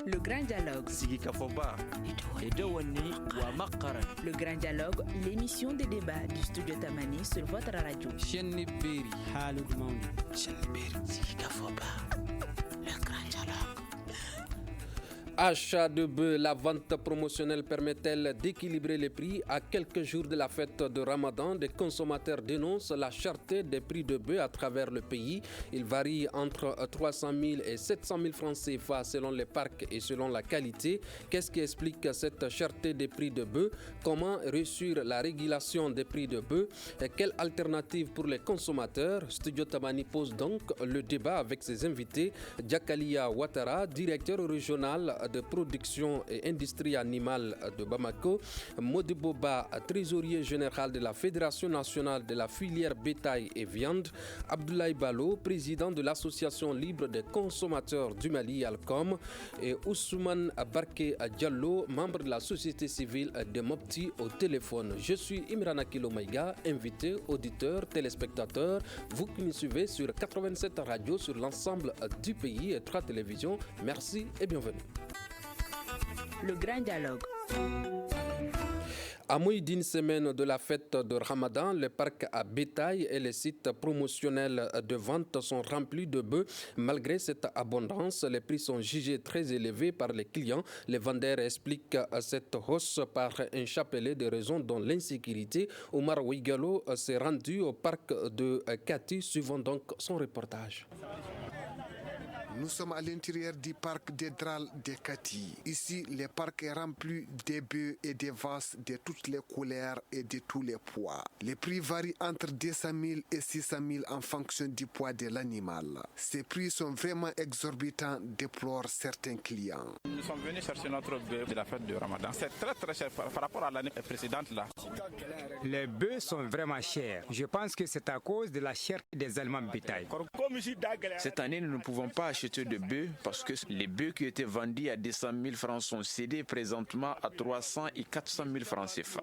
Le Grand Dialogue. Sigikafoba. Edouani wa Makaran. Le Grand Dialogue, l'émission de débat du studio Tamani sur votre radio. Chenni Beri. Halud Mauni. Chenni Beri. Sigikafoba. Le Grand Dialogue. Achat de bœufs, la vente promotionnelle permet-elle d'équilibrer les prix? À quelques jours de la fête de Ramadan, des consommateurs dénoncent la cherté des prix de bœufs à travers le pays. Il varie entre 300 000 et 700 000 francs CFA selon les parcs et selon la qualité. Qu'est-ce qui explique cette cherté des prix de bœufs? Comment réussir la régulation des prix de bœufs? Quelle alternative pour les consommateurs? Studio Tamani pose donc le débat avec ses invités. Diakalia Ouattara, directeur régional de production et industrie animale de Bamako, Modiboba, trésorier général de la Fédération nationale de la filière bétail et viande, Abdoulaye Balo, président de l'Association libre des consommateurs du Mali, Alcom, et Ousmane Barke Diallo, membre de la société civile de Mopti au téléphone. Je suis Imran Akilo Maïga, invité, auditeur, téléspectateur. Vous qui nous suivez sur 87 radios sur l'ensemble du pays et 3 télévisions. Merci et bienvenue. Le Grand Dialogue. À moins d'une semaine de la fête de Ramadan, les parcs à bétail et les sites promotionnels de vente sont remplis de bœufs. Malgré cette abondance, les prix sont jugés très élevés par les clients. Les vendeurs expliquent cette hausse par un chapelet de raisons dont l'insécurité. Omar Ouigalo s'est rendu au parc de Kati, suivant donc son reportage. Nous sommes à l'intérieur du parc des Drales de Kati. Ici, le parc est rempli de bœufs et de vaches de toutes les couleurs et de tous les poids. Les prix varient entre 200 000 et 600 000 en fonction du poids de l'animal. Ces prix sont vraiment exorbitants, déplorent certains clients. Nous sommes venus chercher notre bœuf de la fête de Ramadan. C'est très cher par rapport à l'année précédente là. Les bœufs sont vraiment chers. Je pense que c'est à cause de la cherté des aliments bétail. Cette année, nous ne pouvons pas acheter de bœufs parce que les bœufs qui étaient vendus à 200 000 francs sont cédés présentement à 300 et 400 000 francs CFA.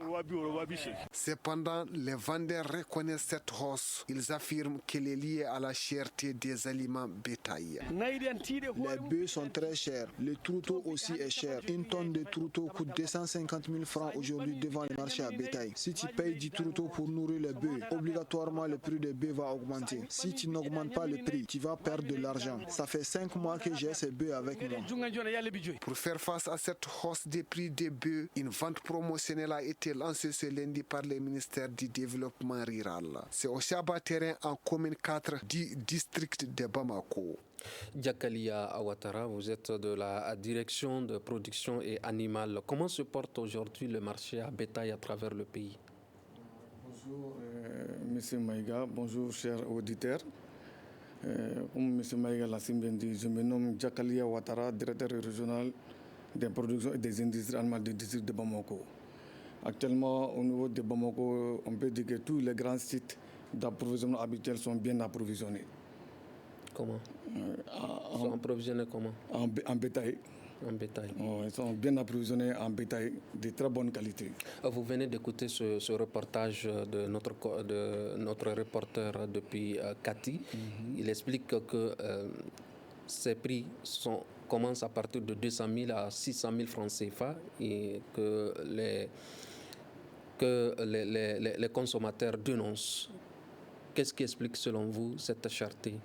Cependant, les vendeurs reconnaissent cette hausse. Ils affirment qu'elle est liée à la cherté des aliments bétail. Les bœufs sont très chers. Le troupeau aussi est cher. Une tonne de troupeau coûte 250 000 francs aujourd'hui devant le marché à bétail. Si tu payes du troupeau pour nourrir les bœufs, obligatoirement le prix des bœufs va augmenter. Si tu n'augmentes pas le prix, tu vas perdre de l'argent. Ça fait 5 mois que j'ai ces bœufs avec moi. Pour faire face à cette hausse des prix des bœufs, une vente promotionnelle a été lancée ce lundi par le ministère du Développement rural. C'est au Chaba Terrain en commune 4 du district de Bamako. Diakalia Ouattara, vous êtes de la direction de production et animale. Comment se porte aujourd'hui le marché à bétail à travers le pays? Bonjour Monsieur Maïga, bonjour chers auditeurs. Comme M. Maïga l'a si bien dit, je me nomme Diakalia Ouattara, directeur régional des productions et des industries animales du district de Bamako. Actuellement, au niveau de Bamako, on peut dire que tous les grands sites d'approvisionnement habituels sont bien approvisionnés. Comment sont approvisionnés comment? En bétail. En bétail. Ils sont bien approvisionnés en bétail de très bonne qualité. Vous venez d'écouter ce reportage de notre reporter depuis Kati. Il explique que ces prix commencent à partir de 200 000 à 600 000 francs CFA et que les consommateurs dénoncent. Qu'est-ce qui explique selon vous cette cherté?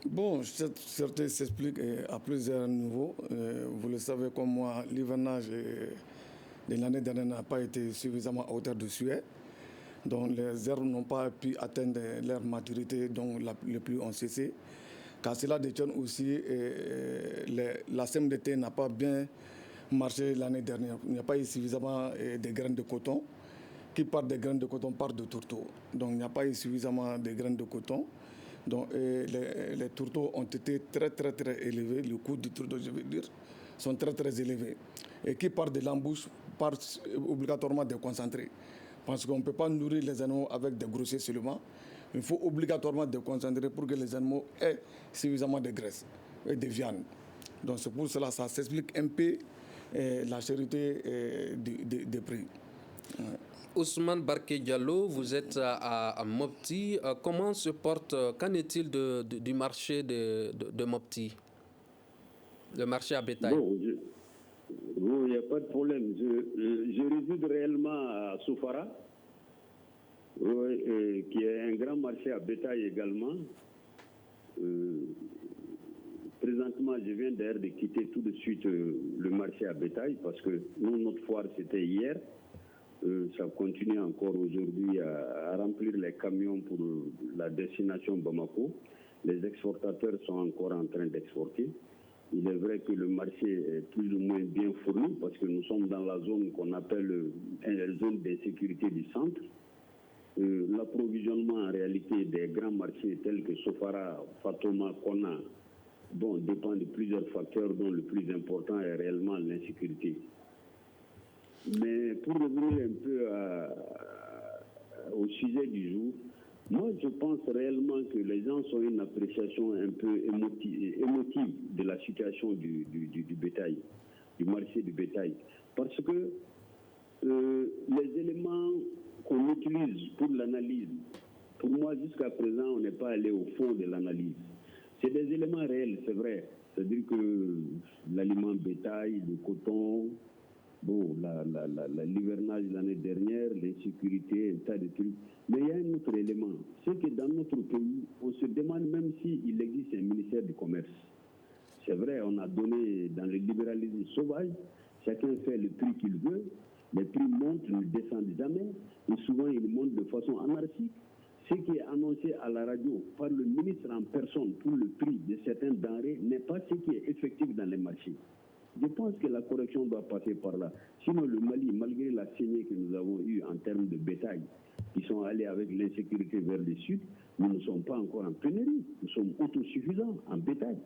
Bon, cette cherté s'explique à plusieurs niveaux. Vous le savez comme moi, l'hivernage de l'année dernière n'a pas été suffisamment à hauteur de souhait. Donc les herbes n'ont pas pu atteindre leur maturité, donc les pluies ont cessé. Car cela détient aussi, la sème d'été n'a pas bien marché l'année dernière. Il n'y a pas eu suffisamment de graines de coton. Qui part des graines de coton part de tourteaux. Donc il n'y a pas eu suffisamment de graines de coton. Donc les tourteaux ont été très élevés. Le coût du tourteau, je veux dire, sont très élevés. Et qui part de l'embouche part obligatoirement déconcentré. Parce qu'on ne peut pas nourrir les animaux avec des grossiers seulement. Il faut obligatoirement déconcentrer pour que les animaux aient suffisamment de graisse et de viande. Donc c'est pour cela que ça s'explique un peu la charité des prix. Ouais. Ousmane Barke Diallo, vous êtes à Mopti. Comment se porte, qu'en est-il du marché de Mopti? Le marché à bétail. Bon, il n'y a pas de problème. Je réside réellement à Sofara, qui est un grand marché à bétail également. Présentement, je viens d'ailleurs de quitter tout de suite le marché à bétail parce que nous, notre foire, c'était hier. Ça continue encore aujourd'hui à remplir les camions pour la destination Bamako. Les exportateurs sont encore en train d'exporter. Il est vrai que le marché est plus ou moins bien fourni parce que nous sommes dans la zone qu'on appelle la zone d'insécurité du centre. L'approvisionnement en réalité des grands marchés tels que Sofara, Fatoma, Kona, dépend de plusieurs facteurs dont le plus important est réellement l'insécurité. Mais pour revenir un peu au sujet du jour, moi je pense réellement que les gens ont une appréciation un peu émotive de la situation du bétail, du marché du bétail. Parce que les éléments qu'on utilise pour l'analyse, pour moi jusqu'à présent on n'est pas allé au fond de l'analyse. C'est des éléments réels, c'est vrai. C'est-à-dire que l'aliment bétail, le coton, l'hivernage l'année dernière, l'insécurité, un tas de trucs. Mais il y a un autre élément. C'est que dans notre pays, on se demande même s'il existe un ministère du commerce. C'est vrai, on a donné dans le libéralisme sauvage, chacun fait le prix qu'il veut, les prix montent, ne descendent jamais, et souvent ils montent de façon anarchique. Ce qui est annoncé à la radio par le ministre en personne pour le prix de certaines denrées n'est pas ce qui est effectif dans les marchés. Je pense que la correction doit passer par là. Sinon, le Mali, malgré la saignée que nous avons eue en termes de bétail, qui sont allés avec l'insécurité vers le sud, nous ne sommes pas encore en pénurie. Nous sommes autosuffisants en bétail.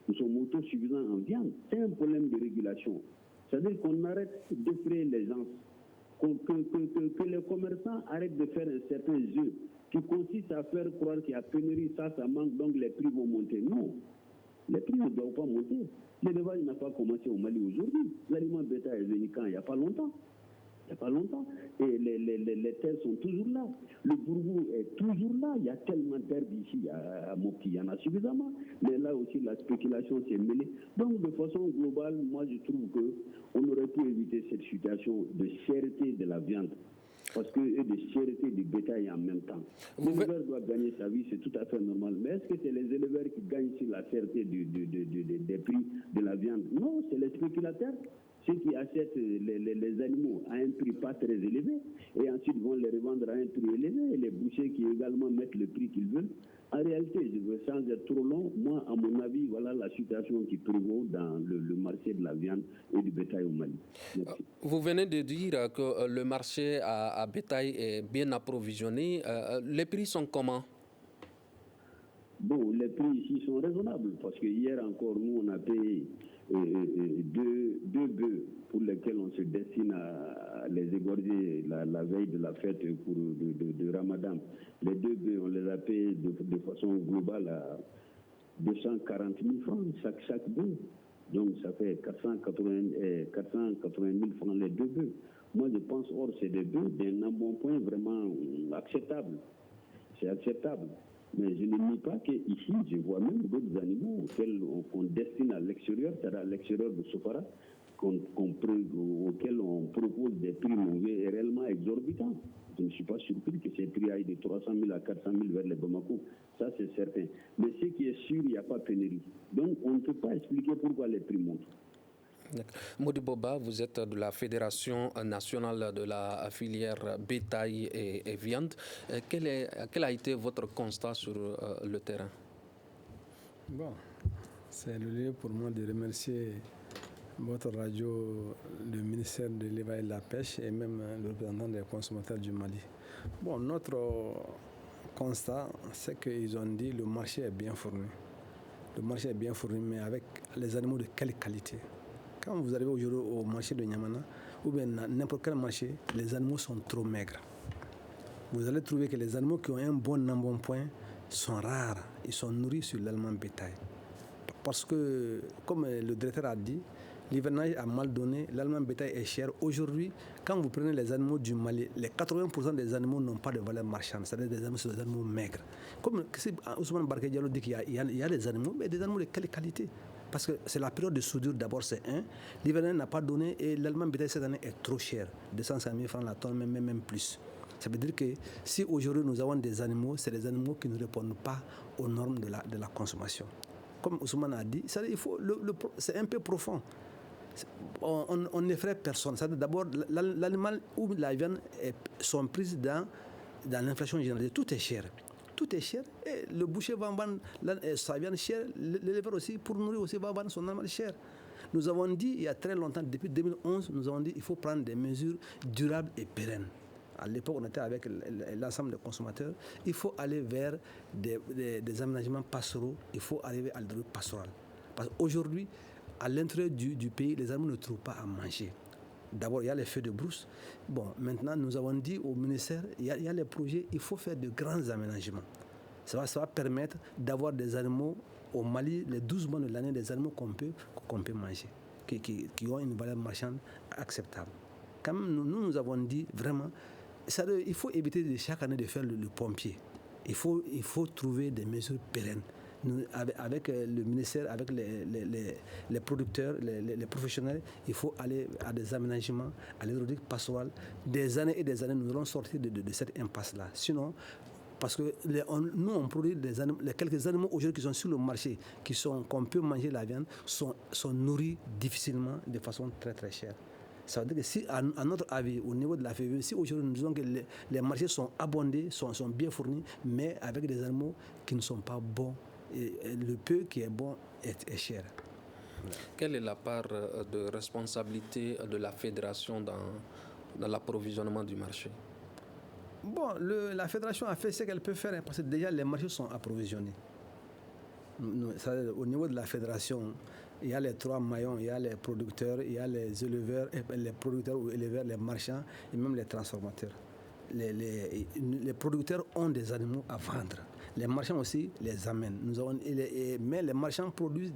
Nous sommes autosuffisants en viande. C'est un problème de régulation. C'est-à-dire qu'on arrête d'effrayer les gens, que les commerçants arrêtent de faire un certain jeu qui consiste à faire croire qu'il y a pénurie, ça manque, donc les prix vont monter. Non, les prix ne doivent pas monter. L'élevage n'a pas commencé au Mali aujourd'hui. L'aliment bétail est venu quand? Il n'y a pas longtemps. Et les terres sont toujours là. Le bourgou est toujours là. Il y a tellement de terres d'ici à Mopti, il y en a suffisamment. Mais là aussi, la spéculation s'est mêlée. Donc, de façon globale, moi, je trouve qu'on aurait pu éviter cette situation de cherté de la viande. Parce que de cherté du bétail en même temps. L'éleveur doit gagner sa vie, c'est tout à fait normal. Mais est-ce que c'est les éleveurs qui gagnent sur la cherté des prix de la viande? Non, c'est les spéculateurs. Ceux qui achètent les animaux à un prix pas très élevé et ensuite vont les revendre à un prix élevé, et les bouchers qui également mettent le prix qu'ils veulent. En réalité, sans être trop long, moi, à mon avis, voilà la situation qui prévaut dans le marché de la viande et du bétail au Mali. Merci. Vous venez de dire que le marché à bétail est bien approvisionné. Les prix sont comment? Bon, les prix ici sont raisonnables parce que hier encore, nous, on a payé deux bœufs pour lesquels on se destine à les égorger la veille de la fête de Ramadan. Les 2 bœufs, on les a payés de façon globale à 240 000 francs chaque bœuf. Donc ça fait 480 000 francs les 2 bœufs. Moi je pense, c'est des bœufs d'un embonpoint vraiment acceptable. C'est acceptable. Mais je ne nie pas qu'ici, je vois même d'autres animaux auxquels on destine à l'extérieur, c'est-à-dire à l'extérieur de Sofara, auxquels on propose des prix mauvais et réellement exorbitants. Je ne suis pas surpris que ces prix aillent de 300 000 à 400 000 vers les Bamako. Ça, c'est certain. Mais ce qui est sûr, il n'y a pas de pénurie. Donc, on ne peut pas expliquer pourquoi les prix montent. Mody Boba, vous êtes de la Fédération nationale de la filière bétail et viande. Quel a été votre constat sur le terrain? Bon, c'est le lieu pour moi de remercier votre radio, le ministère de l'Élevage et de la Pêche et même le représentant des consommateurs du Mali. Bon, notre constat, c'est qu'ils ont dit que le marché est bien fourni. Le marché est bien fourni, mais avec les animaux de quelle qualité? Quand vous arrivez aujourd'hui au marché de Niamana, ou bien n'importe quel marché, les animaux sont trop maigres. Vous allez trouver que les animaux qui ont un bon embonpoint sont rares. Ils sont nourris sur l'aliment bétail. Parce que, comme le directeur a dit, l'hivernage a mal donné, l'aliment bétail est cher. Aujourd'hui, quand vous prenez les animaux du Mali, les 80% des animaux n'ont pas de valeur marchande, c'est-à-dire des animaux maigres. Comme Ousmane Barké Diallo dit qu'il y a des animaux, mais des animaux de quelle qualité? parce que c'est la période de soudure d'abord, c'est un. L'hivernage n'a pas donné et l'aliment bétail cette année est trop cher, 250 000 francs la tonne, même plus. Ça veut dire que si aujourd'hui nous avons des animaux, c'est des animaux qui ne répondent pas aux normes de la consommation. Comme Ousmane a dit, c'est un peu profond. On n'effraie personne. D'abord, l'animal ou la viande sont prises dans l'inflation généralisée. Tout est cher. Tout est cher. Et le boucher va vendre sa viande chère. L'éleveur aussi, pour nourrir aussi, va vendre son animal cher. Nous avons dit, il y a très longtemps, depuis 2011, nous avons dit qu'il faut prendre des mesures durables et pérennes. À l'époque, on était avec l'ensemble des consommateurs. Il faut aller vers des aménagements pastoraux. Il faut arriver à l'agriculture pastorale. Parce qu'aujourd'hui, à l'intérieur du pays, les animaux ne trouvent pas à manger. D'abord, il y a les feux de brousse. Bon, maintenant, nous avons dit au ministère, il y a les projets, il faut faire de grands aménagements. Ça va permettre d'avoir des animaux au Mali, les 12 mois de l'année, des animaux qu'on peut manger, qui ont une valeur marchande acceptable. Quand même, nous avons dit vraiment, il faut éviter chaque année de faire le pompier. Il faut trouver des mesures pérennes. Nous, avec le ministère, avec les producteurs, les professionnels, il faut aller à des aménagements, à l'hydraulique pastorale. Des années et des années, nous allons sortir de cette impasse-là. Sinon, parce que nous, on produit les quelques animaux aujourd'hui qui sont sur le marché, qu'on peut manger la viande, sont nourris difficilement, de façon très très chère. Ça veut dire que si, à notre avis, au niveau de la FEV, si aujourd'hui nous disons que les marchés sont abondés, sont bien fournis, mais avec des animaux qui ne sont pas bons, et le peu qui est bon est cher. Quelle est la part de responsabilité de la fédération dans l'approvisionnement du marché? Bon, la fédération a fait ce qu'elle peut faire, parce que déjà les marchés sont approvisionnés. Au niveau de la fédération, il y a les 3 maillons, il y a les producteurs, il y a les éleveurs, les producteurs ou éleveurs, les marchands et même les transformateurs. Les producteurs ont des animaux à vendre. Les marchands aussi les amènent. Mais les marchands produisent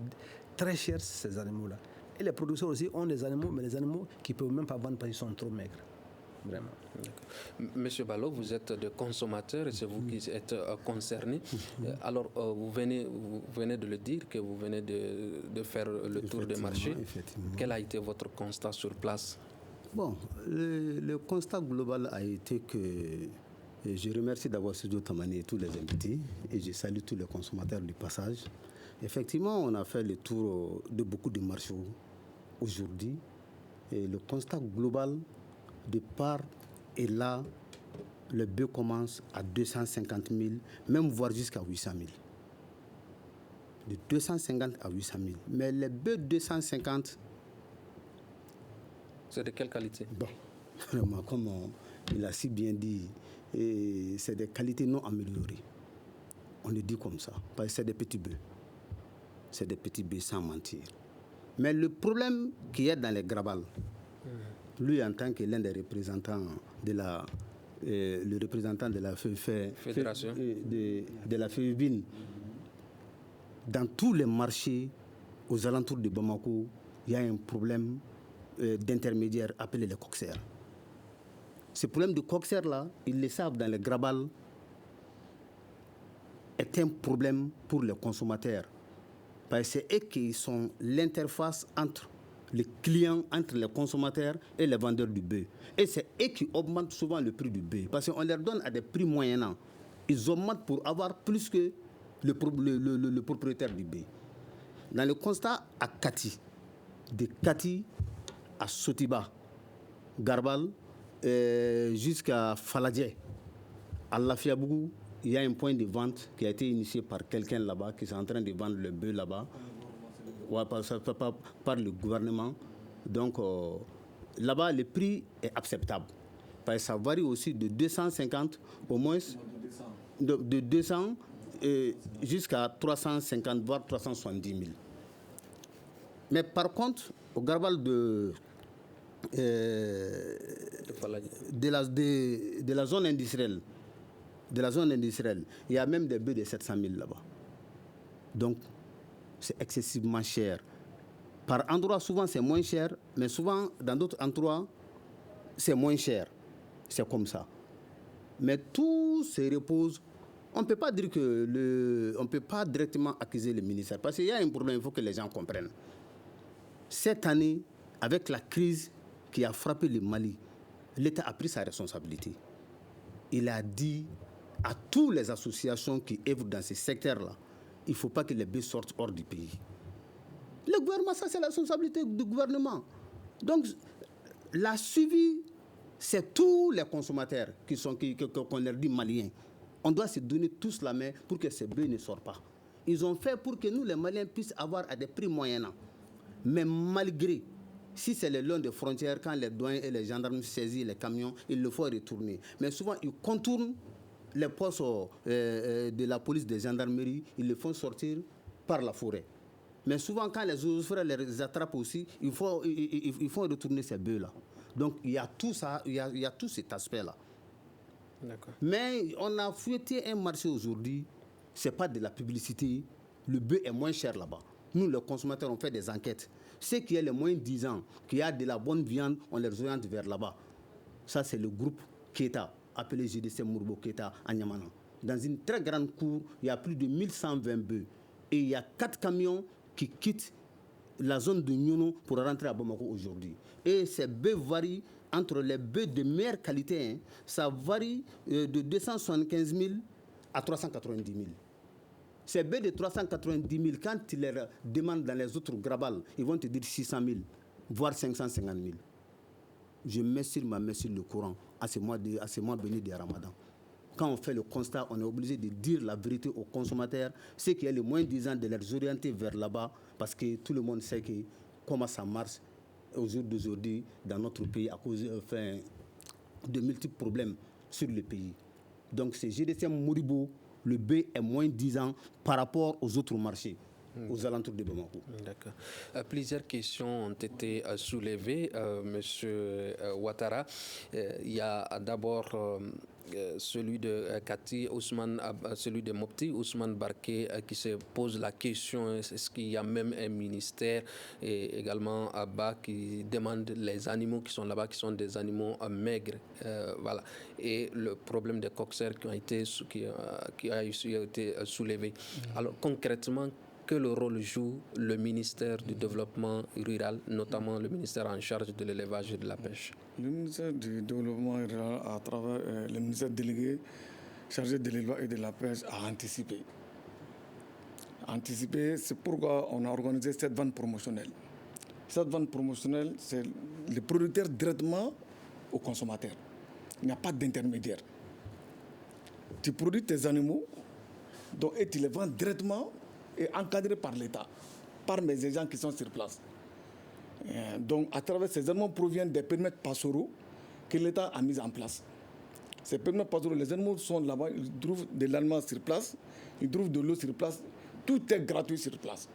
très cher ces animaux-là. Et les producteurs aussi ont des animaux, mais les animaux qui ne peuvent même pas vendre parce qu'ils sont trop maigres. Vraiment. Monsieur Balo, vous êtes de consommateur et c'est vous qui êtes concerné. Alors, vous venez de le dire, que vous venez de faire le tour des marchés. Quel a été votre constat sur place? Bon, le constat global a été que je remercie d'avoir Studio Tamani et tous les invités et je salue tous les consommateurs du passage. Effectivement, on a fait le tour de beaucoup de marchés aujourd'hui et le constat global de part et là, le bœuf commence à 250 000, même voire jusqu'à 800 000. De 250 à 800 000. Mais les bœufs 250... C'est de quelle qualité? Bon, vraiment, comme il a si bien dit, c'est des qualités non améliorées. On le dit comme ça, parce que c'est des petits bœufs. C'est des petits bœufs sans mentir. Mais le problème qui est dans les grabals, lui en tant que l'un des représentants de le représentant de la fédération de la FEVIN, dans tous les marchés aux alentours de Bamako, il y a un problème d'intermédiaires appelés les coxers. Ce problème de coxers-là, ils le savent dans les grabals, est un problème pour les consommateurs. Parce que c'est eux qui sont l'interface entre les clients, entre les consommateurs et les vendeurs du bœuf. Et c'est eux qui augmentent souvent le prix du bœuf. Parce qu'on leur donne à des prix moyennants. Ils augmentent pour avoir plus que le propriétaire du bœuf. Dans le constat à Kati, de Kati à Sotiba, Garbal, jusqu'à Faladje, à Lafiabougou, il y a un point de vente qui a été initié par quelqu'un là-bas, qui est en train de vendre le bœuf là-bas, par le gouvernement. Donc là-bas, le prix est acceptable. Parce que ça varie aussi de 250 au moins, de 200 jusqu'à 350, voire 370 000. Mais par contre, au Garbal de la zone industrielle, il y a même des bœufs de 700 000 là-bas. Donc, c'est excessivement cher. Par endroit, souvent, c'est moins cher, mais souvent, dans d'autres endroits, c'est moins cher. C'est comme ça. Mais tout se repose On ne peut pas dire que on ne peut pas directement accuser le ministère parce qu'il y a un problème, il faut que les gens comprennent. Cette année, avec la crise qui a frappé le Mali, l'État a pris sa responsabilité. Il a dit à toutes les associations qui œuvrent dans ces secteurs-là, il ne faut pas que les bœufs sortent hors du pays. Le gouvernement, ça c'est la responsabilité du gouvernement. Donc, la suivi, c'est tous les consommateurs qu'on leur dit maliens. On doit se donner tous la main pour que ces bœufs ne sortent pas. Ils ont fait pour que nous, les Maliens, puissions avoir à des prix moyennants. Mais malgré, si c'est le long des frontières, quand les douanes et les gendarmes saisissent les camions, il le faut retourner. Mais souvent, ils contournent les postes de la police, des gendarmeries, ils les font sortir par la forêt. Mais souvent, quand les ouvriers les attrapent aussi, il faut retourner ces bœufs-là. Donc, il y a tout ça, il y a tout cet aspect-là. D'accord. Mais on a fouetté un marché aujourd'hui, ce n'est pas de la publicité. Le bœuf est moins cher là-bas. Nous, les consommateurs, on fait des enquêtes. Ceux qui ont les moins de 10 ans, qui ont de la bonne viande, on les oriente vers là-bas. Ça, c'est le groupe Keta, appelé JDC Mourbo Keta à Niamana. Dans une très grande cour, il y a plus de 1120 bœufs. Et il y a 4 camions qui quittent la zone de Nyono pour rentrer à Bamako aujourd'hui. Et ces bœufs varient entre les bœufs de meilleure qualité. Hein, ça varie de 275 000 à 390 000. Ces bœufs de 390 000, quand ils les demandent dans les autres grabals, ils vont te dire 600 000, voire 550 000. Je mets sur ma main sur le Coran à ce mois béni de Ramadan. Quand on fait le constat, on est obligé de dire la vérité aux consommateurs, ceux qui ont le moins de 10 ans, de les orienter vers là-bas, parce que tout le monde sait comment ça marche au jour d'aujourd'hui dans notre pays à cause de multiples problèmes sur le pays. Donc c'est GDC Moribo, le bœuf est moins de 10 ans par rapport aux autres marchés. Aux alentours de Bamako. D'accord. Plusieurs questions ont été soulevées, Monsieur Ouattara. Il y a d'abord celui de Kati Ousmane, celui de Mopti Ousmane Barké qui se pose la question est-ce qu'il y a même un ministère, et également Abba qui demande les animaux qui sont là-bas, qui sont des animaux maigres, voilà, et le problème des coxers qui a été soulevé. Alors concrètement, quel rôle joue le ministère du Développement rural, notamment le ministère en charge de l'élevage et de la pêche? Le ministère du Développement rural, à travers le ministère délégué chargé de l'élevage et de la pêche, a anticipé. C'est pourquoi on a organisé cette vente promotionnelle. Cette vente promotionnelle, c'est les producteurs directement aux consommateurs. Il n'y a pas d'intermédiaire. Tu produis tes animaux et tu les vends directement et encadré par l'État, par mes agents qui sont sur place. Donc, à travers ces animaux proviennent des permis pastoraux que l'État a mis en place. Ces permis pastoraux, les animaux sont là-bas, ils trouvent de l'aliment sur place, ils trouvent de l'eau sur place, tout est gratuit sur place.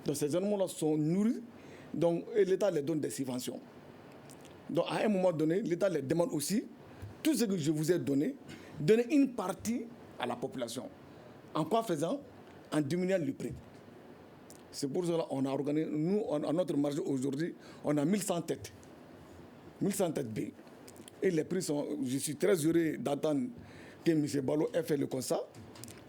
Donc, ces animaux-là sont nourris, et l'État les donne des subventions. Donc, à un moment donné, l'État les demande aussi, tout ce que je vous ai donné, donner une partie à la population. En quoi faisant? En diminuant le prix. C'est pour cela qu'on a organisé, nous, à notre marché aujourd'hui, on a 1100 têtes. 1100 têtes B. Et les prix sont, je suis très heureux d'attendre que M. Balo ait fait le constat.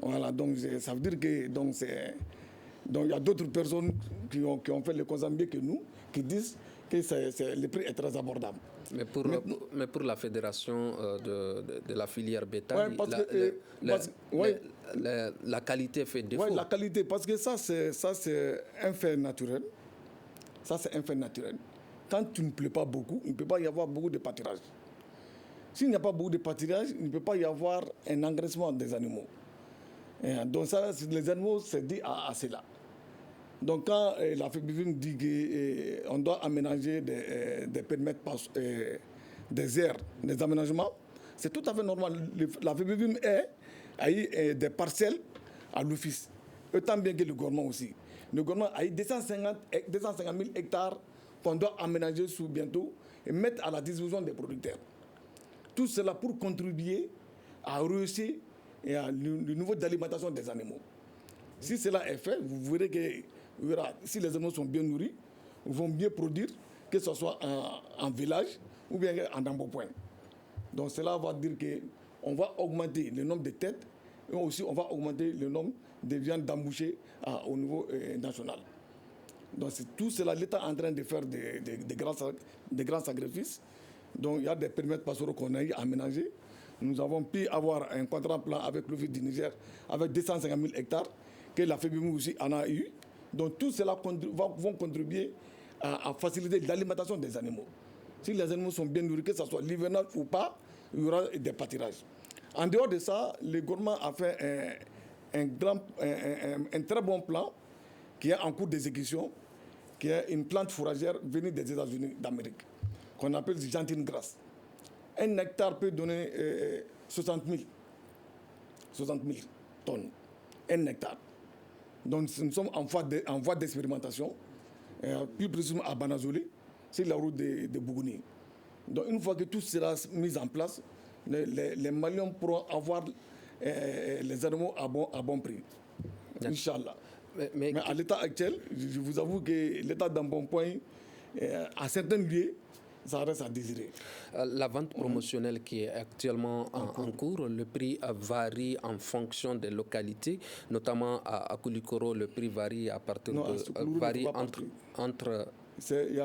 Voilà, donc ça veut dire que donc il y a d'autres personnes qui ont fait le constat mieux que nous, qui disent que le prix est très abordable. Mais pour la fédération de la filière bétail, la qualité fait défaut. Oui, la qualité, parce que ça c'est un fait naturel. Ça, c'est un fait naturel. Quand tu ne plais pas beaucoup, il ne peut pas y avoir beaucoup de pâturage. S'il n'y a pas beaucoup de pâturage, il ne peut pas y avoir un engraissement des animaux. Donc ça, les animaux, c'est dit à cela. Donc quand la FEBIVIM dit qu'on doit aménager des périmètres, des aires, des aménagements, c'est tout à fait normal. La FEBIVIM a eu des parcelles à l'office, autant bien que le gouvernement aussi. Le gouvernement a eu 250 000 hectares qu'on doit aménager bientôt et mettre à la disposition des producteurs. Tout cela pour contribuer à rehausser le niveau d'alimentation des animaux. Si cela est fait, vous verrez que si les animaux sont bien nourris, ils vont bien produire, que ce soit en village ou bien en embonpoint. Donc cela va dire qu'on va augmenter le nombre de têtes Et aussi, on va augmenter le nombre de viandes d'embouchées au niveau national. Donc, tout cela, l'État est en train de faire des grands sacrifices. Donc, il y a des périmètres pastoraux qu'on a eu à aménager. Nous avons pu avoir un contrat plan avec l'Office du Niger, avec 250 000 hectares, que la FEBIMU aussi en a eu. Donc, tout cela vont contribuer à faciliter l'alimentation des animaux. Si les animaux sont bien nourris, que ce soit l'hivernage ou pas, il y aura des pâturages. En dehors de ça, le gouvernement a fait un très bon plan qui est en cours d'exécution, qui est une plante fourragère venue des États-Unis d'Amérique, qu'on appelle Gentine Grass. Un hectare peut donner 60 000 tonnes. Un hectare. Donc nous sommes en voie d'expérimentation, plus précisément à Banazolé, c'est la route de Bougouni. Donc une fois que tout sera mis en place, les Maliens pourront avoir les animaux à bon prix. Inch'Allah. Mais à l'état actuel, je vous avoue que l'état d'embonpoint, à certains lieux, ça reste à désirer. La vente promotionnelle qui est actuellement en cours, le prix varie en fonction des localités, notamment à Koulikoro, le prix varie à partir varie entre. Il y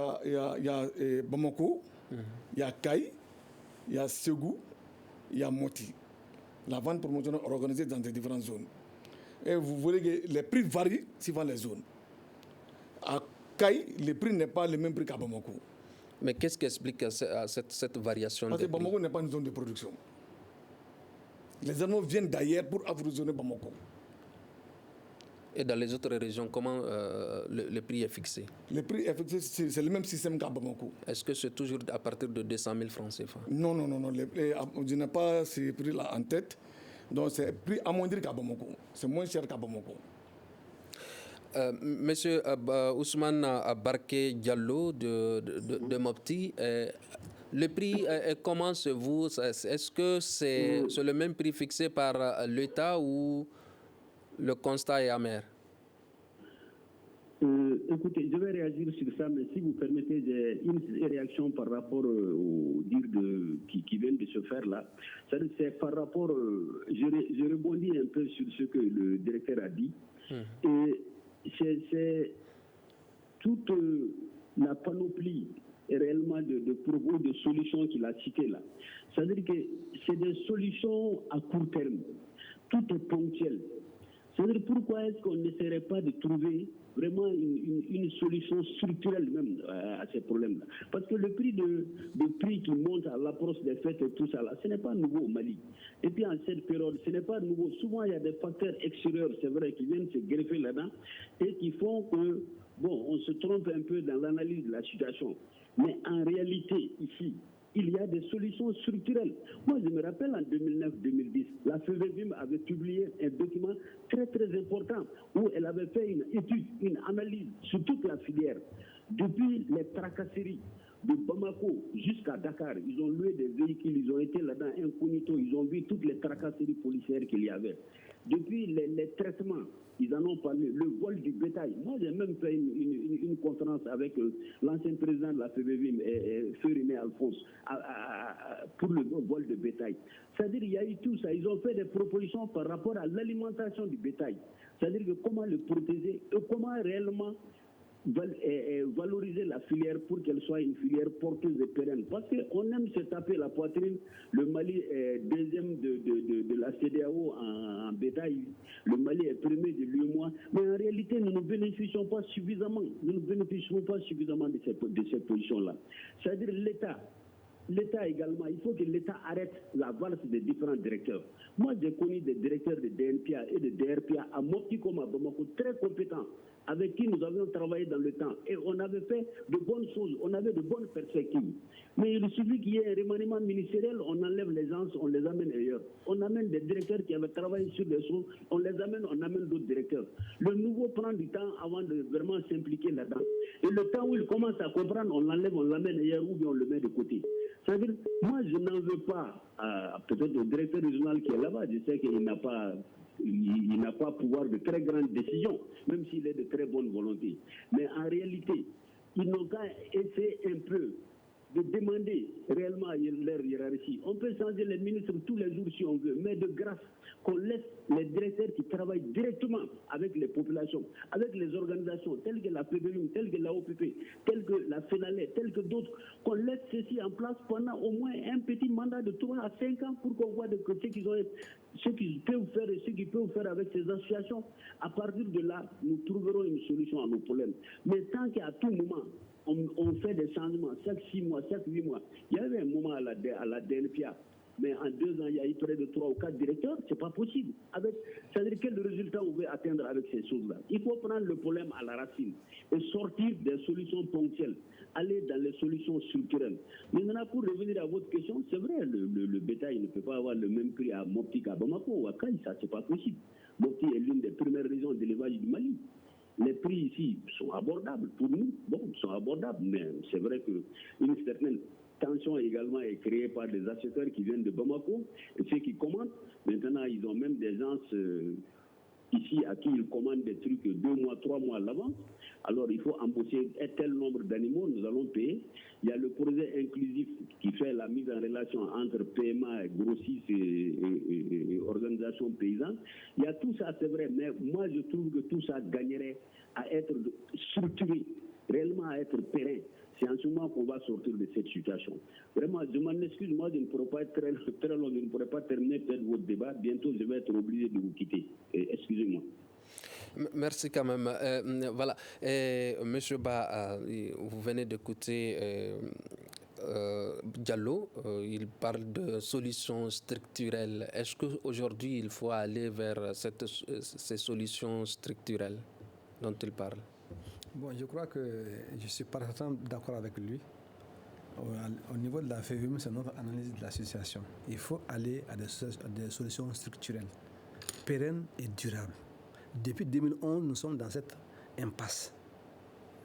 a Bamako, il y a Kaï, il y a Ségou, il y a Moti. La vente promotionnelle est organisée dans des différentes zones. Et vous voyez que les prix varient suivant les zones. À Kaï, le prix n'est pas le même prix qu'à Bamako. Mais qu'est-ce qui explique cette variation? Parce que Bamako n'est pas une zone de production. Les animaux viennent d'ailleurs pour approvisionner Bamako. Et dans les autres régions, comment le prix est fixé? Le prix est fixé, c'est le même système qu'à Bamako. Est-ce que c'est toujours à partir de 200 000 francs CFA? Non. Je n'ai pas ces prix-là en tête. Donc c'est prix amoindri qu'à Bamako. C'est moins cher qu'à Bamako. Monsieur Ousmane Barké Diallo de Mopti, le prix, comment se vous? Est-ce que c'est le même prix fixé par l'État ou le constat est amer? Écoutez, je vais réagir sur ça, mais si vous permettez, j'ai une réaction par rapport au dire qui vient de se faire là. C'est par rapport, je rebondis un peu sur ce que le directeur a dit. Et c'est toute la panoplie réellement de propos, de solutions qu'il a citées là. C'est-à-dire que c'est des solutions à court terme. Tout est ponctuel. C'est-à-dire pourquoi est-ce qu'on n'essaierait pas de trouver vraiment une solution structurelle même à ces problèmes-là. Parce que le prix qui monte à l'approche des fêtes et tout ça, là, ce n'est pas nouveau au Mali. Et puis en cette période, ce n'est pas nouveau. Souvent, il y a des facteurs extérieurs, c'est vrai, qui viennent se greffer là-dedans et qui font que, on se trompe un peu dans l'analyse de la situation. Mais en réalité, ici, il y a des solutions structurelles. Moi, je me rappelle en 2009-2010, la FEVEVIM avait publié un document très très important où elle avait fait une étude, une analyse sur toute la filière. Depuis les tracasseries de Bamako jusqu'à Dakar, ils ont loué des véhicules, ils ont été là-dedans incognito, ils ont vu toutes les tracasseries policières qu'il y avait. Depuis les traitements, ils en ont parlé, le vol du bétail. Moi, j'ai même fait une conférence avec l'ancien président de la FEVEVIM, Feu-René Alphonse, pour le vol de bétail. C'est-à-dire qu'il y a eu tout ça. Ils ont fait des propositions par rapport à l'alimentation du bétail. C'est-à-dire que comment le protéger et comment réellement valoriser la filière pour qu'elle soit une filière porteuse et pérenne. Parce qu'on aime se taper la poitrine. Le Mali est deuxième de la CEDEAO en bétail. Le Mali est premier de l'UEMOA. Mais en réalité, nous ne bénéficions pas suffisamment. Nous ne bénéficions pas suffisamment de cette position-là. C'est-à-dire l'État également, il faut que l'État arrête la valse des différents directeurs. Moi, j'ai connu des directeurs de DNPA et de DRPA à Mopti comme à Bamako, très compétents, avec qui nous avions travaillé dans le temps. Et on avait fait de bonnes choses, on avait de bonnes perspectives. Mais il suffit qu'il y ait un remaniement ministériel, on enlève les gens, on les amène ailleurs. On amène des directeurs qui avaient travaillé sur des choses, on les amène, on amène d'autres directeurs. Le nouveau prend du temps avant de vraiment s'impliquer là-dedans. Et le temps où il commence à comprendre, on l'enlève, on l'amène ailleurs ou bien on le met de côté. C'est-à-dire, moi je n'en veux pas peut-être au directeur régional qui est là-bas, je sais qu'il n'a pas... Il n'a pas pouvoir de très grandes décisions, même s'il est de très bonne volonté. Mais en réalité, ils n'ont qu'à essayer un peu de demander réellement leur hiérarchie. On peut changer les ministres tous les jours si on veut, mais de grâce, qu'on laisse les directeurs qui travaillent directement avec les populations, avec les organisations telles que la PBU, telles que la OPP, telles que la FENALE, telles que d'autres, qu'on laisse ceci en place pendant au moins un petit mandat de 3 à 5 ans pour qu'on voit ce qu'ils peuvent faire et ce qu'ils peuvent faire avec ces associations. À partir de là, nous trouverons une solution à nos problèmes. Mais tant qu'à tout moment, on fait des changements chaque 6 mois, chaque 8 mois. Il y avait un moment à la DNPA, mais en 2 ans, il y a eu près de 3 ou 4 directeurs, c'est pas possible. C'est-à-dire quel résultat on veut atteindre avec ces choses-là? Il faut prendre le problème à la racine et sortir des solutions ponctuelles, aller dans les solutions structurelles. Maintenant, pour revenir à votre question, c'est vrai, le bétail ne peut pas avoir le même prix à Mopti qu'à Bamako ou à Kaï, ça c'est pas possible. Mopti est l'une des premières régions d'élevage du Mali. Les prix ici sont abordables pour nous. Bon, ils sont abordables, mais c'est vrai qu'une certaine tension également est créée par des acheteurs qui viennent de Bamako et ceux qui commandent. Maintenant, ils ont même des gens ici à qui ils commandent des trucs 2 mois, 3 mois à l'avance. Alors, il faut embaucher un tel nombre d'animaux, nous allons payer. Il y a le projet inclusif qui fait la mise en relation entre PMA, grossistes et organisations paysannes. Il y a tout ça, c'est vrai, mais moi, je trouve que tout ça gagnerait à être structuré, réellement à être pérenne. C'est en ce moment qu'on va sortir de cette situation. Vraiment, je m'en excuse, moi, je ne pourrai pas être très long, je ne pourrai pas terminer peut-être votre débat. Bientôt, je vais être obligé de vous quitter. Excusez-moi. Merci quand même. Voilà. Monsieur Ba, vous venez d'écouter Diallo. Il parle de solutions structurelles. Est-ce qu'aujourd'hui, il faut aller vers ces solutions structurelles dont il parle? Bon, je crois que je suis parfaitement d'accord avec lui. Au niveau de la FEVUM, c'est notre analyse de la situation. Il faut aller à des solutions structurelles, pérennes et durables. Depuis 2011, nous sommes dans cette impasse.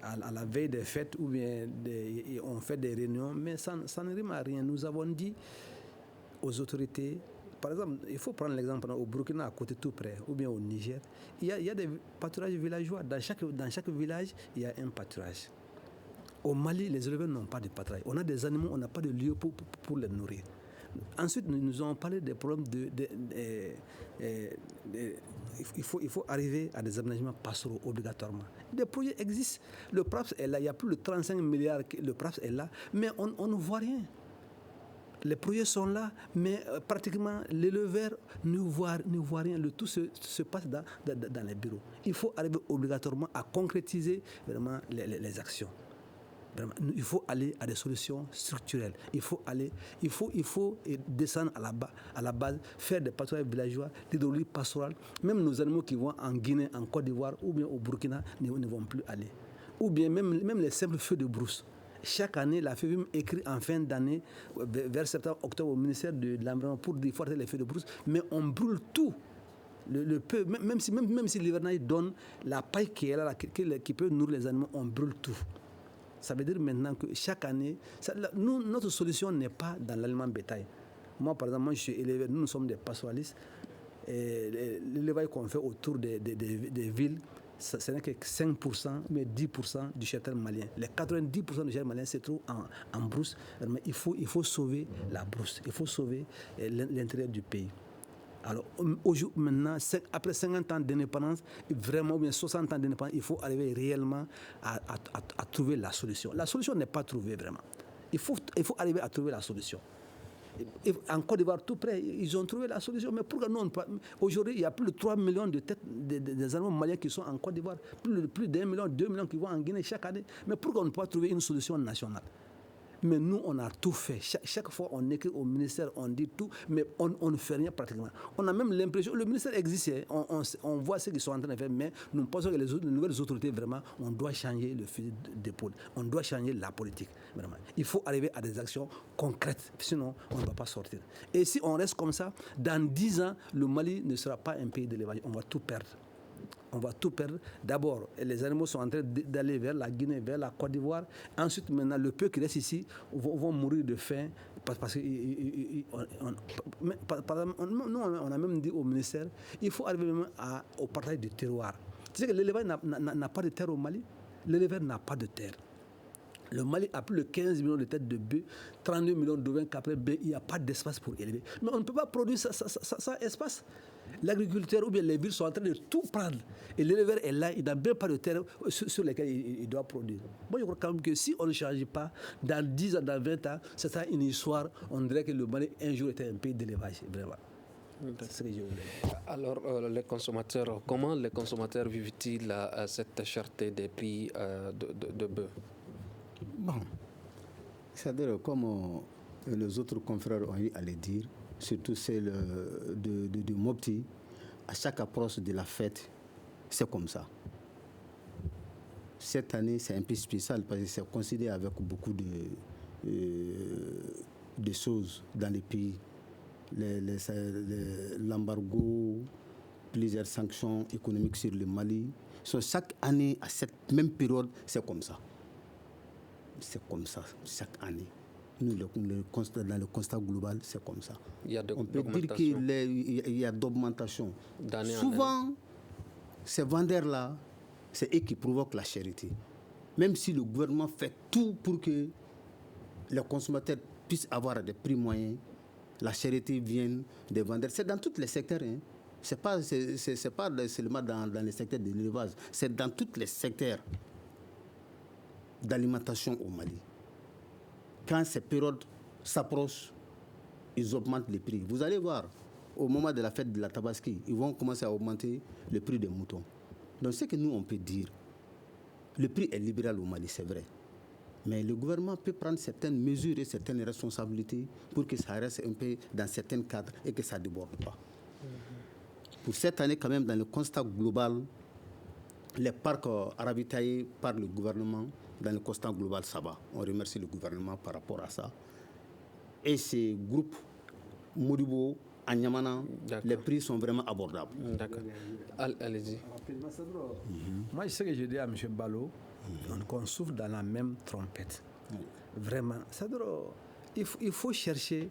À la veille des fêtes, ou bien on fait des réunions, mais ça ne rime à rien. Nous avons dit aux autorités, par exemple, il faut prendre l'exemple au Burkina, à côté tout près, ou bien au Niger, il y a des pâturages villageois. Dans chaque village, il y a un pâturage. Au Mali, les éleveurs n'ont pas de pâturage. On a des animaux, on n'a pas de lieu pour les nourrir. Ensuite, nous avons parlé des problèmes il faut arriver à des aménagements pastoraux obligatoirement. Des projets existent. Le PRAPS est là, il y a plus de 35 milliards, le PRAPS est là, mais on ne voit rien. Les projets sont là, mais pratiquement l'éleveur ne voit rien. Le tout se passe dans les bureaux. Il faut arriver obligatoirement à concrétiser vraiment les actions. Vraiment, il faut aller à des solutions structurelles. Il faut descendre à la base, faire des pâturages villageois, l'hydraulique pastorale. Même nos animaux qui vont en Guinée, en Côte d'Ivoire ou bien au Burkina ne vont plus aller. Ou bien même les simples feux de brousse. Chaque année, la FEVUM écrit en fin d'année, vers septembre, octobre, au ministère de l'Environnement pour dire faut arrêter les feux de brousse, mais on brûle tout. Le peu, même si l'hivernage donne la paille qui est là, qui peut nourrir les animaux, on brûle tout. Ça veut dire maintenant que chaque année, notre solution n'est pas dans l'aliment bétail. Moi, par exemple, je suis éleveur, nous sommes des pastoralistes. L'élevage qu'on fait autour des villes, ce n'est que 5%, mais 10% du cheptel malien. Les 90% du cheptel malien se trouvent en brousse. Mais il faut sauver la brousse, il faut sauver l'intérieur du pays. Alors, maintenant, après 50 ans d'indépendance, vraiment, bien 60 ans d'indépendance, il faut arriver réellement à trouver la solution. La solution n'est pas trouvée vraiment. Il faut arriver à trouver la solution. En Côte d'Ivoire, tout près, ils ont trouvé la solution. Mais pourquoi nous, aujourd'hui, il y a plus de 3 millions de têtes des animaux maliens qui sont en Côte d'Ivoire, plus d'1 million, 2 millions qui vont en Guinée chaque année. Mais pourquoi on ne peut pas trouver une solution nationale? Mais nous, on a tout fait. Chaque fois, on écrit au ministère, on dit tout, mais on ne fait rien pratiquement. On a même l'impression, le ministère existe, on voit ce qu'ils sont en train de faire, mais nous pensons que les nouvelles autorités, vraiment, on doit changer le fusil d'épaule. On doit changer la politique, vraiment. Il faut arriver à des actions concrètes, sinon on ne va pas sortir. Et si on reste comme ça, dans 10 ans, le Mali ne sera pas un pays d'élevage. On va tout perdre. On va tout perdre. D'abord, les animaux sont en train d'aller vers la Guinée, vers la Côte d'Ivoire. Ensuite, maintenant, le peu qui reste ici vont mourir de faim. Parce que nous, on a même dit au ministère, il faut arriver même au partage du terroir. Tu sais que l'éleveur n'a pas de terre au Mali. L'éleveur n'a pas de terre. Le Mali a plus de 15 millions de têtes de bœufs, 32 millions d'ovins, qu'après bœufs, il n'y a pas d'espace pour élever. Mais on ne peut pas produire ça espace. L'agriculteur ou bien les villes sont en train de tout prendre. Et l'éleveur est là, il n'a même pas de terre sur lesquelles il doit produire. Moi, je crois quand même que si on ne change pas, dans 10 ans, dans 20 ans, c'est ça une histoire, on dirait que le Mali un jour était un pays d'élevage, vraiment. C'est ce que je voulais dire. Alors, les consommateurs, comment les consommateurs vivent-ils cette cherté des prix de bœuf? Bon, c'est-à-dire comme les autres confrères ont eu à le dire, surtout celle de Mopti, à chaque approche de la fête, c'est comme ça. Cette année, c'est un peu spécial parce que c'est considéré avec beaucoup de choses dans les pays. L'embargo, plusieurs sanctions économiques sur le Mali. Chaque année, à cette même période, c'est comme ça. C'est comme ça, chaque année. Nous, dans le constat global, c'est comme ça. On peut dire qu'il y a d'augmentation. Souvent, ces vendeurs-là, c'est eux qui provoquent la charité. Même si le gouvernement fait tout pour que les consommateurs puissent avoir des prix moyens, la charité vient des vendeurs. C'est dans tous les secteurs. Hein. Ce n'est pas seulement dans les secteurs de l'élevage, c'est dans tous les secteurs d'alimentation au Mali. Quand ces périodes s'approchent, ils augmentent les prix. Vous allez voir, au moment de la fête de la Tabaski, ils vont commencer à augmenter le prix des moutons. Donc, ce que nous, on peut dire, le prix est libéral au Mali, c'est vrai. Mais le gouvernement peut prendre certaines mesures et certaines responsabilités pour que ça reste un peu dans certains cadres et que ça ne déborde pas. Pour cette année, quand même, dans le constat global, les parcs ravitaillés par le gouvernement, dans le constat global, ça va. On remercie le gouvernement par rapport à ça. Et ces groupes Modibo, Anyamana, les prix sont vraiment abordables. D'accord. Allez-y. Moi, je sais que je dis à M. Balo, qu'on souffle dans la même trompette. Vraiment. Il faut chercher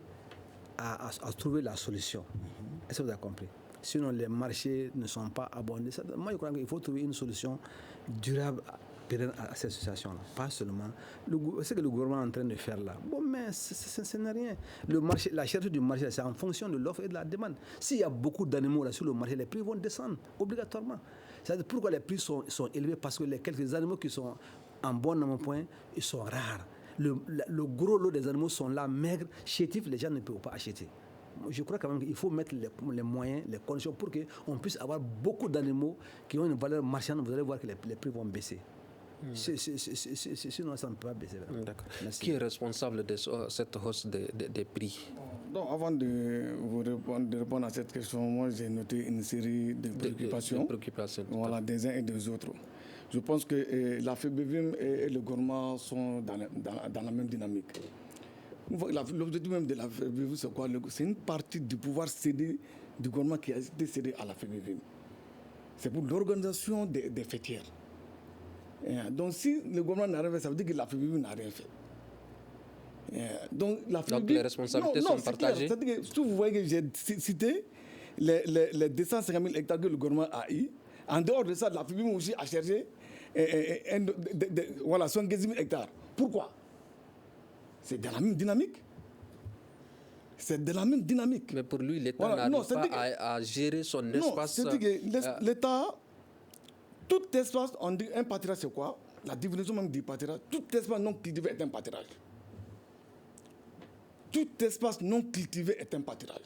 à trouver la solution. Est-ce que vous avez compris? Sinon, les marchés ne sont pas abondés. Moi, je crois qu'il faut trouver une solution durable à cette situation-là. Pas seulement ce que le gouvernement est en train de faire là. Bon, mais ce n'est rien. La cherté du marché, c'est en fonction de l'offre et de la demande. S'il y a beaucoup d'animaux là sur le marché, les prix vont descendre obligatoirement. C'est-à-dire pourquoi les prix sont élevés? Parce que les quelques animaux qui sont en bon point, ils sont rares. Le gros lot des animaux sont là, maigres, chétifs, les gens ne peuvent pas acheter. Je crois quand même qu'il faut mettre les moyens, les conditions pour qu'on puisse avoir beaucoup d'animaux qui ont une valeur marchande. Vous allez voir que les prix vont baisser. Sinon, ça ne peut pas baisser. D'accord. Qui est responsable de cette hausse des prix? Donc, avant de répondre à cette question, moi j'ai noté une série de préoccupations, voilà, des uns et des autres. Je pense que la FEBEVIM et le gouvernement sont dans la même dynamique. L'objectif même de la FEBEVIM, c'est quoi? C'est une partie du pouvoir cédé du gouvernement qui a été cédé à la FEBEVIM. C'est pour l'organisation des fêtières. Donc, si le gouvernement n'a rien fait, ça veut dire que la FEBEVIM n'a rien fait. Donc les responsabilités sont partagées. C'est-à-dire que, si vous voyez que j'ai cité les 250 000 hectares que le gouvernement a eu, en dehors de ça, la FEBEVIM aussi a cherché 75 000 hectares. Pourquoi? C'est de la même dynamique. Mais pour lui, l'État n'arrive pas à gérer son espace. Non, c'est-à-dire que l'État, tout espace, on dit un pâturage, c'est quoi? La définition même du pâturage, tout espace non cultivé est un pâturage. Tout espace non cultivé est un pâturage.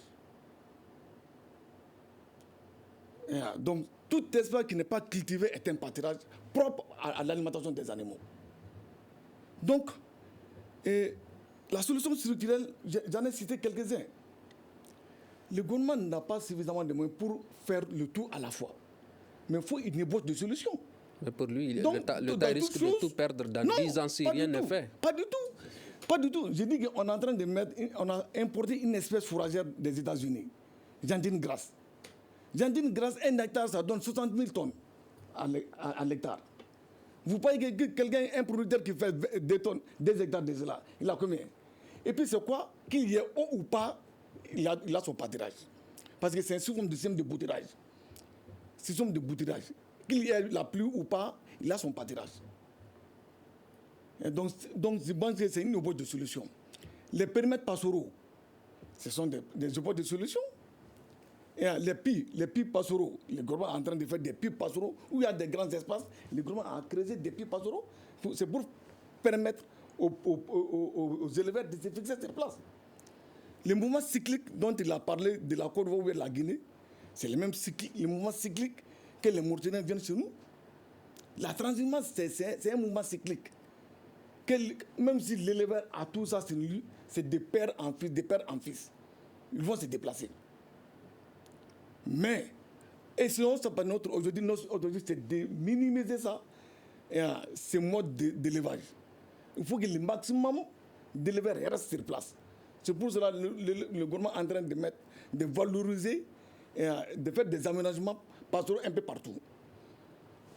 Donc, tout espace qui n'est pas cultivé est un pâturage propre à l'alimentation des animaux. Donc, la solution structurelle, j'en ai cité quelques-uns. Le gouvernement n'a pas suffisamment de moyens pour faire le tout à la fois. Mais il faut une ébauche de solution. Mais pour lui, l'État risque de tout perdre dans 10 ans si rien n'est fait. Pas du tout. Je dis qu'on est en train de on a importé une espèce fourragère des États-Unis, Jandine grasse. Jandine grasse, 1 hectare, ça donne 60 000 tonnes à l'hectare. Vous voyez que quelqu'un, un producteur qui fait 2 tonnes, 2 hectares de cela, il a combien? Et puis c'est quoi? Qu'il y ait eau ou pas, il a son pâturage. Parce que c'est un système de bouturage. Qu'il y ait la pluie ou pas, il a son pâturage. Et donc, je pense que c'est une hypothèse de solution. Les périmètres pastoraux, ce sont des hypothèses de solution. Et les puits pastoraux, le gouvernement est en train de faire des puits pastoraux où il y a des grands espaces. Le gouvernement a créé des puits pastoraux. C'est pour permettre aux éleveurs de se fixer sur place. Le mouvement cyclique dont il a parlé de la Côte d'Ivoire ou de la Guinée, c'est le même mouvement cyclique que les Mauritaniens viennent chez nous. La transhumance, c'est un mouvement cyclique. Même si l'éleveur a tout ça sur lui, c'est de père en fils, de père en fils. Ils vont se déplacer. Mais, essayons ça par notre aujourd'hui, c'est de minimiser ça, ce mode d'élevage. Il faut que le maximum d'éleveurs restent sur place. C'est pour cela que le gouvernement est en train de valoriser et de faire des aménagements pastoraux un peu partout.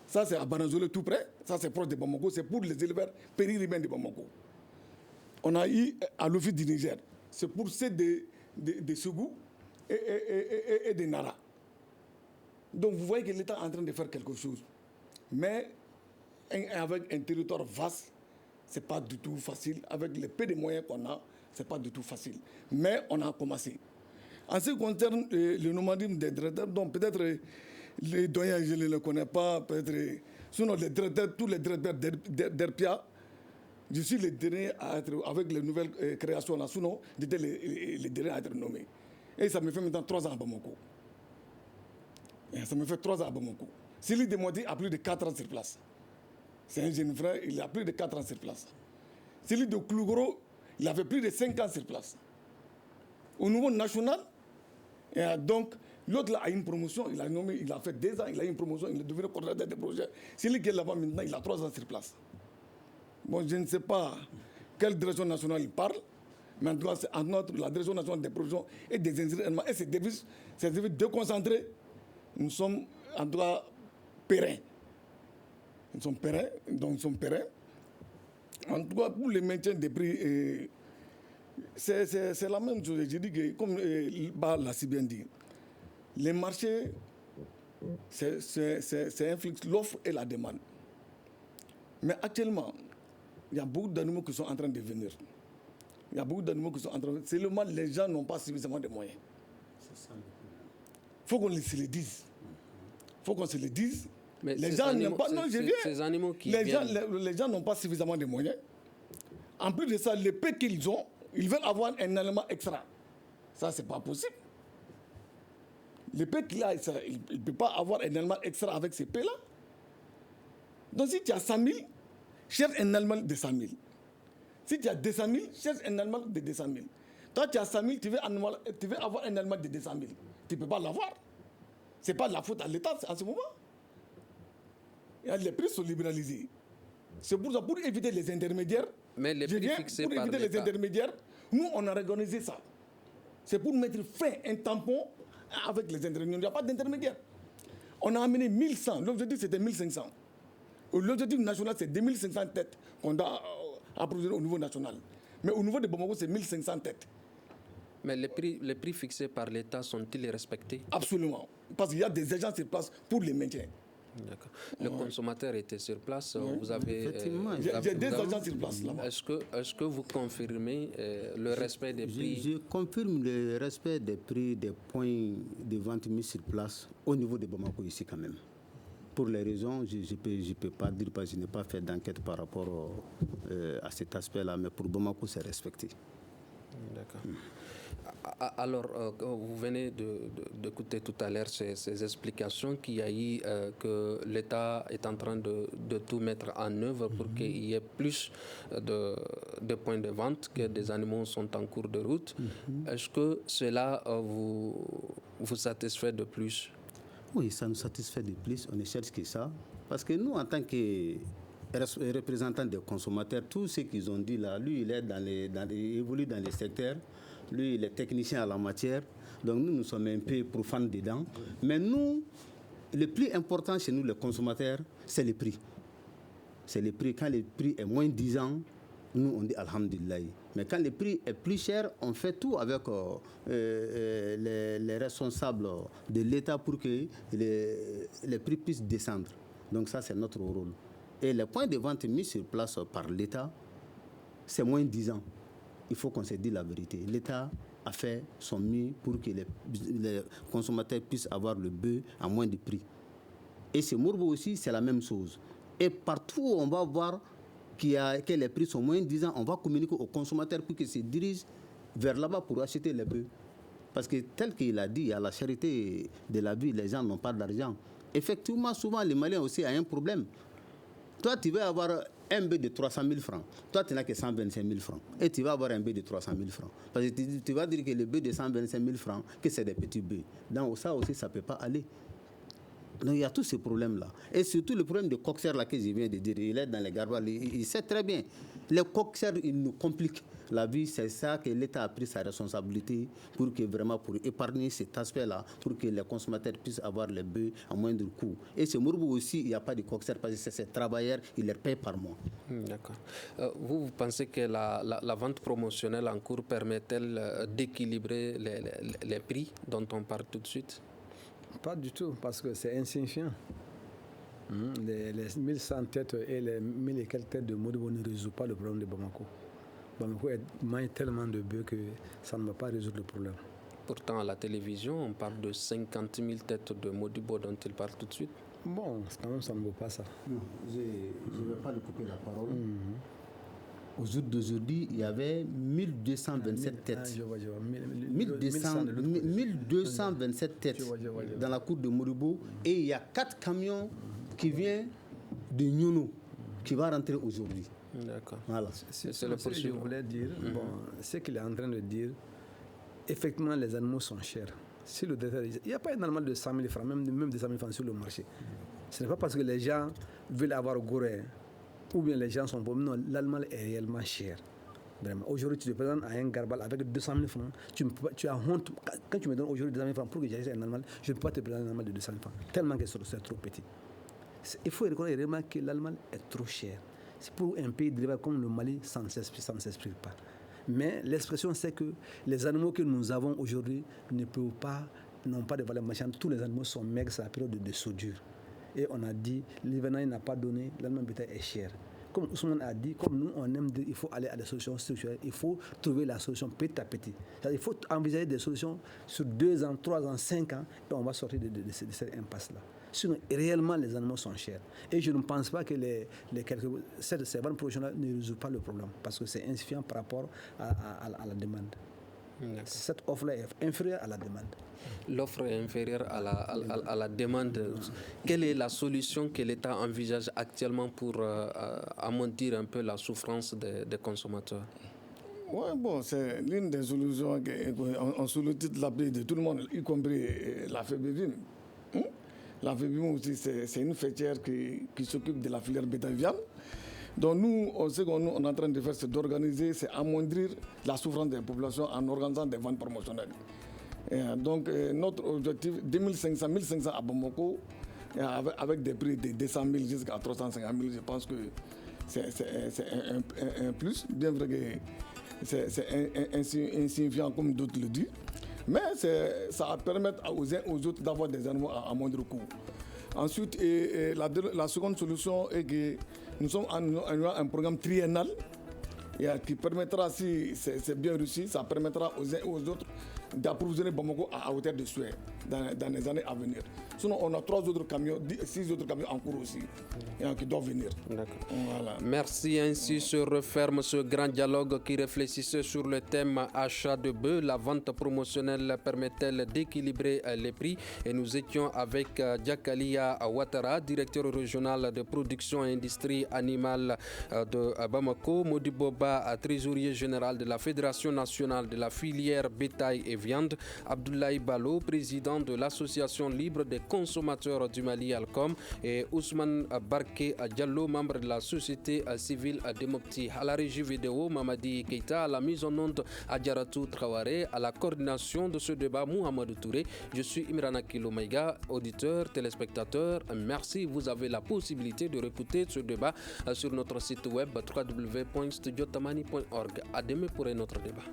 Ça, c'est à Banazole tout près. Ça, c'est proche de Bamako. C'est pour les éleveurs périurbains de Bamako. On a eu à l'office du Niger. C'est pour ceux de Sougou et de Nara. Donc, vous voyez que l'État est en train de faire quelque chose. Mais avec un territoire vaste, ce n'est pas du tout facile. Avec les peu de moyens qu'on a, ce n'est pas du tout facile. Mais on a commencé. En ce qui concerne le nomadisme des traiteurs, donc peut-être les doyens, je ne les connais pas, peut-être. Sinon, les traiteurs, tous les traiteurs d'Herpia, je suis le dernier à être, avec les nouvelles créations là, sinon, j'étais le dernier à être nommé. Et ça me fait maintenant 3 ans à Bamako. Ça me fait 3 ans à Bamako. Celui de Modi a plus de 4 ans sur place. C'est un jeune frère, il a plus de 4 ans sur place. Celui de Klougoro, il avait plus de 5 ans sur place. Au niveau national, et donc, l'autre a une promotion, il a fait 2 ans, il a eu une promotion, il est devenu coordinateur des projets. Celui qui est là-bas maintenant, il a 3 ans sur place. Bon, je ne sais pas quelle direction nationale il parle, mais en tout cas, c'est la direction nationale des projets et des enseignements et ces services déconcentrés, nous sommes en tout cas pérennes. Nous sommes pérennes, donc nous sommes pérennes. En tout cas, pour le maintien des prix, c'est la même chose. Je dis que, comme Bal l'a si bien dit, les marchés, c'est un flux, l'offre et la demande. Mais actuellement, il y a beaucoup d'animaux qui sont en train de venir. Il y a beaucoup d'animaux qui sont en train de venir. Seulement, les gens n'ont pas suffisamment de moyens. Il faut qu'on se le dise. Il faut qu'on se le dise. Mais les gens n'ont pas. Non, je viens. Ces animaux qui les gens n'ont pas suffisamment de moyens. En plus de ça, les peu qu'ils ont, ils veulent avoir un aliment extra. Ça, c'est pas possible. Les peu qu'il a, il ne peut pas avoir un aliment extra avec ces peu-là. Donc, si tu as 100 000, cherche un aliment de 100 000. Si tu as 200 000, cherche un aliment de 200 000. Toi, tu as 100 000, tu veux avoir un aliment de 200 000. Tu ne peux pas l'avoir. Ce n'est pas de la faute à l'État en ce moment. Et les prix sont libéralisés. C'est pour ça, pour éviter les intermédiaires. Mais les prix fixés par éviter les intermédiaires, nous, on a organisé ça. C'est pour mettre fin, un tampon avec les intermédiaires. Il n'y a pas d'intermédiaire. On a amené 1100. L'objectif, c'était 1500. L'objectif national, c'est 2500 têtes qu'on doit approvisionner au niveau national. Mais au niveau de Bamako, c'est 1500 têtes. Mais les prix fixés par l'État sont-ils respectés? Absolument. Parce qu'il y a des agents sur place pour les maintien. D'accord. Le consommateur était sur place. Oui. Vous avez. Effectivement. Il y a des agents sur place là-bas. Est-ce que vous confirmez le respect des prix? Je confirme le respect des prix des points de vente mis sur place au niveau de Bamako ici quand même. Pour les raisons, je ne peux pas dire parce que je n'ai pas fait d'enquête par rapport à cet aspect-là, mais pour Bamako, c'est respecté. D'accord. Alors, vous venez d'écouter tout à l'heure ces explications qu'il y a eu, que l'État est en train de tout mettre en œuvre pour qu'il y ait plus de points de vente, que des animaux sont en cours de route. Est-ce que cela vous satisfait de plus? Oui, ça nous satisfait de plus. On ne cherche que ça. Parce que nous, en tant que représentants des consommateurs, tout ce qu'ils ont dit là, lui, il évolue dans les secteurs. Lui, il est technicien à la matière. Donc, nous sommes un peu profanes dedans. Mais nous, le plus important chez nous, les consommateurs, c'est le prix. C'est le prix. Quand le prix est moins 10 ans, nous, on dit Alhamdulillah. Mais quand le prix est plus cher, on fait tout avec les responsables de l'État pour que les prix puissent descendre. Donc ça, c'est notre rôle. Et les points de vente mis sur place par l'État, c'est moins 10 ans. Il faut qu'on se dise la vérité. L'État a fait son mieux pour que les consommateurs puissent avoir le bœuf à moins de prix. Et ce Mourbo aussi, c'est la même chose. Et partout où on va voir que les prix sont moins 10 ans, on va communiquer aux consommateurs pour qu'ils se dirigent vers là-bas pour acheter les bœufs. Parce que tel qu'il a dit, à la charité de la vie, les gens n'ont pas d'argent. Effectivement, souvent, les Maliens aussi ont un problème. Toi, tu vas avoir un bœuf de 300 000 francs. Toi, tu n'as que 125 000 francs. Et tu vas avoir un bœuf de 300 000 francs. Parce que tu vas dire que le bœuf de 125 000 francs, que c'est des petits bœufs. Donc ça aussi, ça ne peut pas aller. Donc il y a tous ces problèmes-là. Et surtout le problème de coxer là que je viens de dire, il est dans les garbales, il sait très bien. Les coxers, ils nous compliquent la vie. C'est ça que l'État a pris sa responsabilité pour que vraiment, pour épargner cet aspect-là, pour que les consommateurs puissent avoir les bœufs à moindre coût. Et ce Mourbo aussi, il n'y a pas de coxer parce que c'est ces travailleurs, ils les payent par mois. D'accord. Vous pensez que la vente promotionnelle en cours permet-elle d'équilibrer les prix dont on parle tout de suite? Pas du tout, parce que c'est insignifiant. Les 1100 têtes et les 1000 et quelques têtes de Modibo ne résout pas le problème de Bamako. Bamako mange tellement de bœufs que ça ne va pas résoudre le problème. Pourtant, à la télévision, on parle de 50 000 têtes de Modibo dont il parle tout de suite. Bon, quand même, ça ne vaut pas ça. Non, je ne vais pas lui couper la parole. Au jour d'aujourd'hui, il y avait 1227 têtes. 1227 têtes dans la cour de Modibo. Et il y a 4 camions qui viennent de Nyono qui va rentrer aujourd'hui. D'accord. Voilà. C'est le ce que je voulais dire. Bon, ce qu'il est en train de dire, effectivement, les animaux sont chers. Si le il n'y a pas un animal de 100 000 francs, même de 100 000 francs sur le marché. Ce n'est pas parce que les gens veulent avoir Gorée ou bien les gens sont pauvres. Non, l'animal est réellement cher. Vraiment. Aujourd'hui, tu te présentes à un garbal avec 200 000 francs. Tu as honte. Quand tu me donnes aujourd'hui 200 000 francs pour que j'achète un animal, je ne peux pas te présenter un animal de 200 000 francs. Tellement que c'est trop petit. Il faut reconnaître réellement que l'animal est trop cher. C'est pour un pays développé comme le Mali, ça ne s'explique pas. Mais l'expression, c'est que les animaux que nous avons aujourd'hui n'ont pas de valeur marchande. Tous les animaux sont maigres, c'est la période de soudure. Et on a dit, l'hivernage n'a pas donné, l'animal bétail est cher. Comme Ousmane a dit, comme nous, on aime dire, il faut aller à des solutions structurelles, il faut trouver la solution petit à petit. Il faut envisager des solutions sur 2 ans, 3 ans, 5 ans, et on va sortir de cette impasse-là. Sinon, réellement, les animaux sont chers. Et je ne pense pas que ces ventes professionnelles ne résolvent pas le problème, parce que c'est insuffisant par rapport à la demande. Cette offre-là est inférieure à la demande. L'offre est inférieure à la demande. Quelle est la solution que l'État envisage actuellement pour amontir un peu la souffrance des consommateurs? Oui, bon, c'est l'une des solutions qu'on sollicite l'appui de tout le monde, y compris la FEBIVIM. La FEBIVIM aussi, c'est une fêtière qui s'occupe de la filière bétail-viande. Donc nous, ce qu'on est en train de faire, c'est d'organiser, c'est amoindrir la souffrance des populations en organisant des ventes promotionnelles. Et donc notre objectif, 2500, 1500 à Bamako, avec des prix de 200 000 jusqu'à 350 000, je pense que c'est un plus, bien vrai que c'est insignifiant comme d'autres le disent, mais ça va permettre aux uns aux autres d'avoir des animaux à moindre coût. Ensuite, la seconde solution est que nous sommes en un programme triennal qui permettra, si c'est bien réussi, ça permettra aux uns et aux autres d'approvisionner Bamako à hauteur de souhait dans les années à venir. Sinon, on a 6 autres camions en cours aussi qui doivent venir. Voilà. Merci. Ainsi se referme ce grand dialogue qui réfléchissait sur le thème achat de bœufs. La vente promotionnelle permet-elle d'équilibrer les prix? Et nous étions avec Diakalia Ouattara, directeur régional de production et industrie animale de Bamako, Modibo Ba, trésorier général de la Fédération nationale de la filière bétail et viande, Abdoulaye Balo, président de l'Association libre des consommateurs du Mali Alcom, et Ousmane Barké Diallo, membre de la société civile de Mopti. À la régie vidéo, Mamadi Keita, à la mise en onde Adjaratou Traoré, à la coordination de ce débat, Mohamed Touré. Je suis Imrana Kilomaïga, auditeur, téléspectateur. Merci. Vous avez la possibilité de réécouter ce débat sur notre site web www.studiotamani.org. À demain pour un autre débat.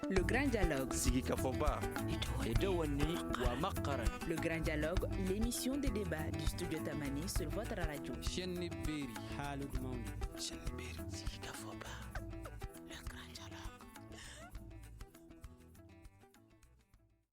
Le Grand Dialogue. Le Grand Dialogue, l'émission des débats du studio Tamani sur votre radio.